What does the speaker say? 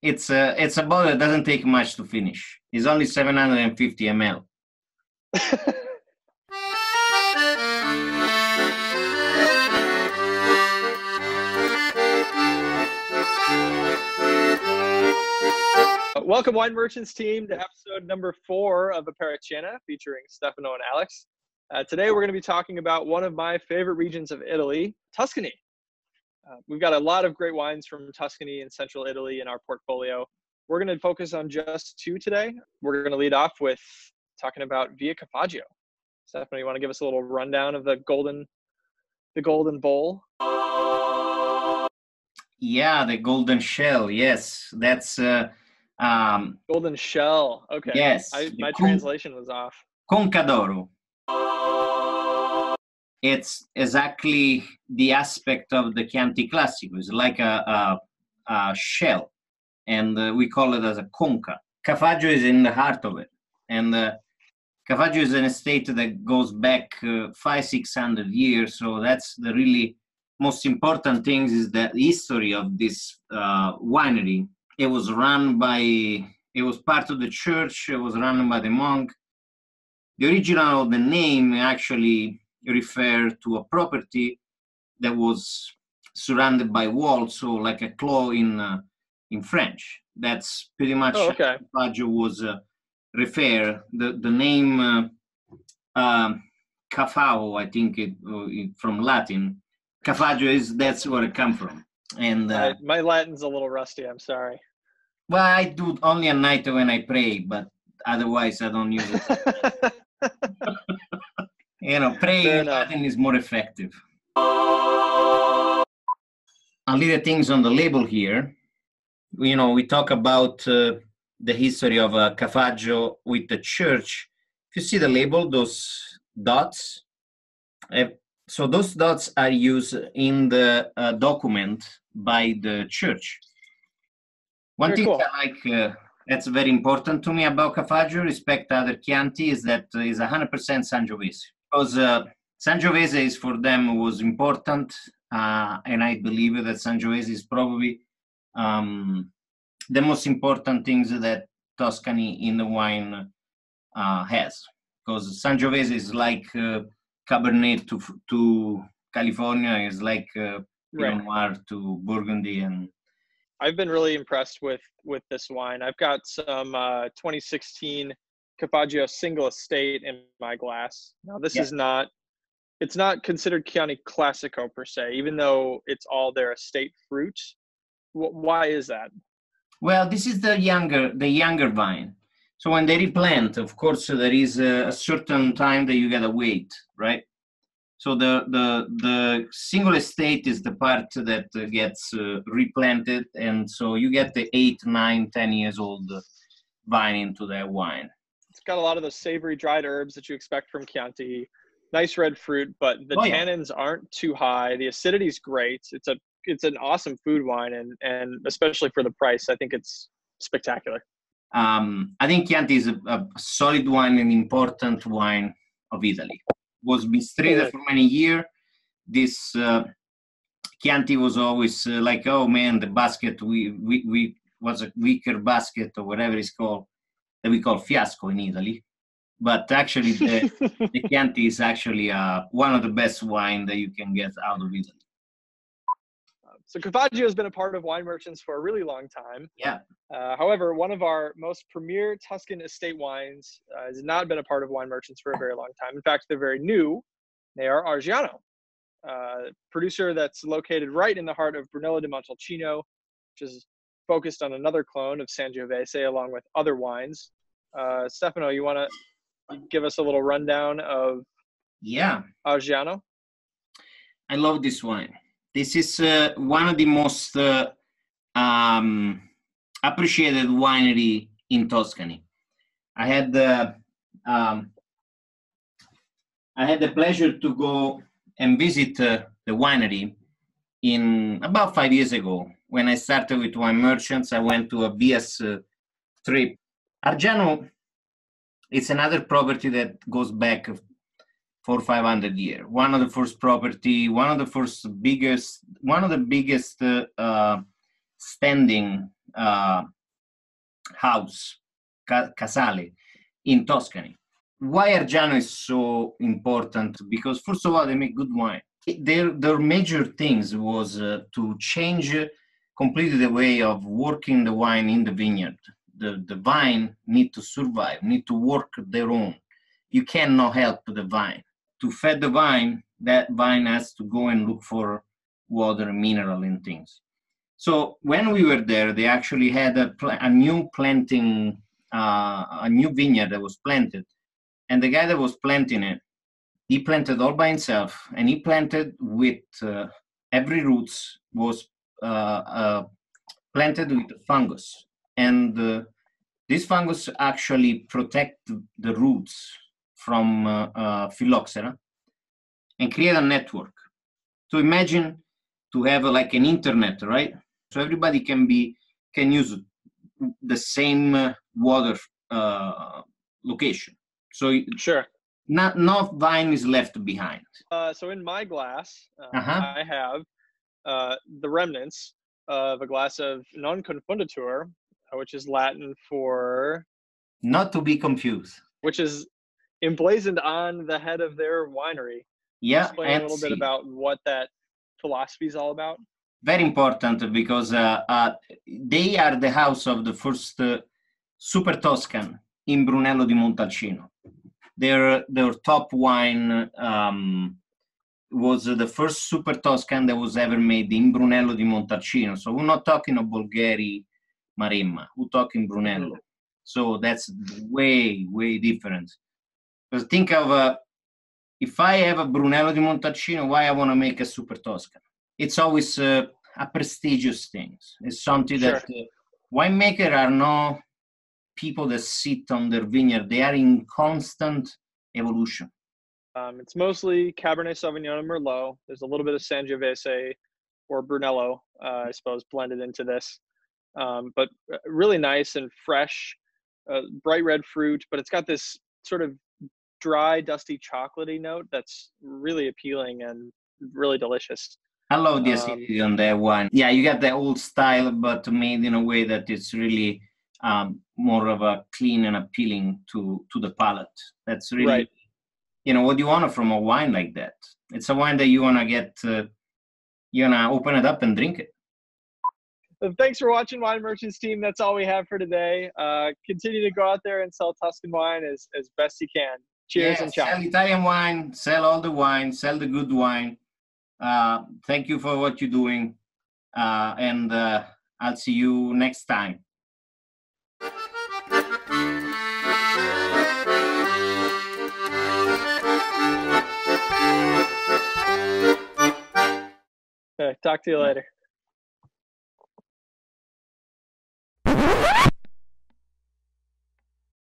it's a bottle that doesn't take much to finish. It's only 750 ml. Welcome, Wine Merchants team, to episode number 4 of Apericena, featuring Stefano and Alex. Today, we're going to be talking about one of my favorite regions of Italy, Tuscany. We've got a lot of great wines from Tuscany and central Italy in our portfolio. We're going to focus on just 2 today. We're going to lead off with talking about Via Cafaggio. Stefano, you want to give us a little rundown of the golden bowl? Yeah, the golden shell. Yes, that's golden shell. Okay. Yes, my translation was off. Conca d'oro. It's exactly the aspect of the Chianti Classico. It's like a shell, and we call it as a conca. Cafaggio is in the heart of it, and Cafaggio is an estate that goes back 500-600 years. So that's the really most important thing, is the history of this winery. It was part of the church. It was run by the monk. The original of the name actually referred to a property that was surrounded by walls, so like a clos in French. That's pretty much how Cafaggio was referred. The name Cafao, I think from Latin. Cafaggio that's where it comes from. And my Latin's a little rusty. I'm sorry. Well, I do only at night when I pray, but otherwise I don't use it. Praying in Latin is more effective. I'll leave the things on the label here. We talk about the history of Cafaggio with the church. If you see the label, those dots, so those dots are used in the document by the church. One thing I like, that's very important to me about Cafaggio, respect to other Chianti, is that it's 100% Sangiovese. Because Sangiovese is for them was important, and I believe that Sangiovese is probably the most important things that Tuscany in the wine has. Because Sangiovese is like Cabernet to California, is like Pinot Noir to Burgundy. And I've been really impressed with this wine. I've got some 2016 Cafaggio single estate in my glass. Now this is it's not considered Chianti Classico per se, even though it's all their estate fruit. Why is that? Well, this is the younger vine. So when they replant, of course, there is a certain time that you gotta wait, right? So the single estate is the part that gets replanted, and so you get the 8, 9, 10 years old vine into that wine. It's got a lot of those savory dried herbs that you expect from Chianti. Nice red fruit, but the tannins aren't too high. The acidity is great. It's an awesome food wine, and especially for the price, I think it's spectacular. I think Chianti is a solid wine and important wine of Italy. Was mistreated for many years. This Chianti was always like, oh man, the basket we was a weaker basket or whatever it's called, that we call fiasco in Italy. But actually, the Chianti is actually one of the best wine that you can get out of Italy. So Cafaggio has been a part of Wine Merchants for a really long time. Yeah. However, one of our most premier Tuscan estate wines has not been a part of Wine Merchants for a very long time. In fact, they're very new. They are Argiano, producer that's located right in the heart of Brunello di Montalcino, which is focused on another clone of Sangiovese along with other wines. Stefano, you want to give us a little rundown of Argiano? I love this wine. This is one of the most appreciated winery in Tuscany. I had the pleasure to go and visit the winery in about 5 years ago. When I started with Wine Merchants, I went to a VS trip. Argiano, it's another property that goes back 400 or 500 years. One of the first property, one of the biggest standing house, Casale, in Tuscany. Why Argiano is so important? Because first of all, they make good wine. Their major things was to change completely the way of working the wine in the vineyard. The vine need to survive, need to work their own. You cannot help the vine. To feed the vine, that vine has to go and look for water, mineral, and things. So when we were there, they actually had a new planting, a new vineyard that was planted. And the guy that was planting it, he planted all by himself, and he planted with every roots was planted with fungus. And this fungus actually protect the roots from phylloxera and create a network. So imagine to have like an internet, right? So everybody can use the same water location. So sure, no vine is left behind. So in my glass, I have the remnants of a glass of non confunditur, which is Latin for, not to be confused, which is emblazoned on the head of their winery. Yeah, explain a little bit about what that philosophy is all about. Very important, because they are the house of the first Super Toscan in Brunello di Montalcino. Their top wine was the first Super Toscan that was ever made in Brunello di Montalcino. So we're not talking of Bulgari Maremma, we're talking Brunello. Mm-hmm. So that's way, way different. Because think of, if I have a Brunello di Montalcino, why I want to make a Super Toscan? It's always a prestigious thing. It's something that winemakers are not people that sit on their vineyard. They are in constant evolution. It's mostly Cabernet Sauvignon and Merlot. There's a little bit of Sangiovese or Brunello, I suppose, blended into this. But really nice and fresh, bright red fruit, but it's got this sort of dry, dusty, chocolatey note that's really appealing and really delicious. I love the acidity on that wine. Yeah, you got the old style, but made in a way that it's really more of a clean and appealing to the palate. That's really, right. You know, what do you want from a wine like that? It's a wine that you want to get, you want to open it up and drink it. Thanks for watching, Wine Merchants team. That's all we have for today. Continue to go out there and sell Tuscan wine as best you can. Cheers and ciao. Sell Italian wine, sell all the wine, sell the good wine. Thank you for what you're doing. And I'll see you next time. Okay, talk to you later.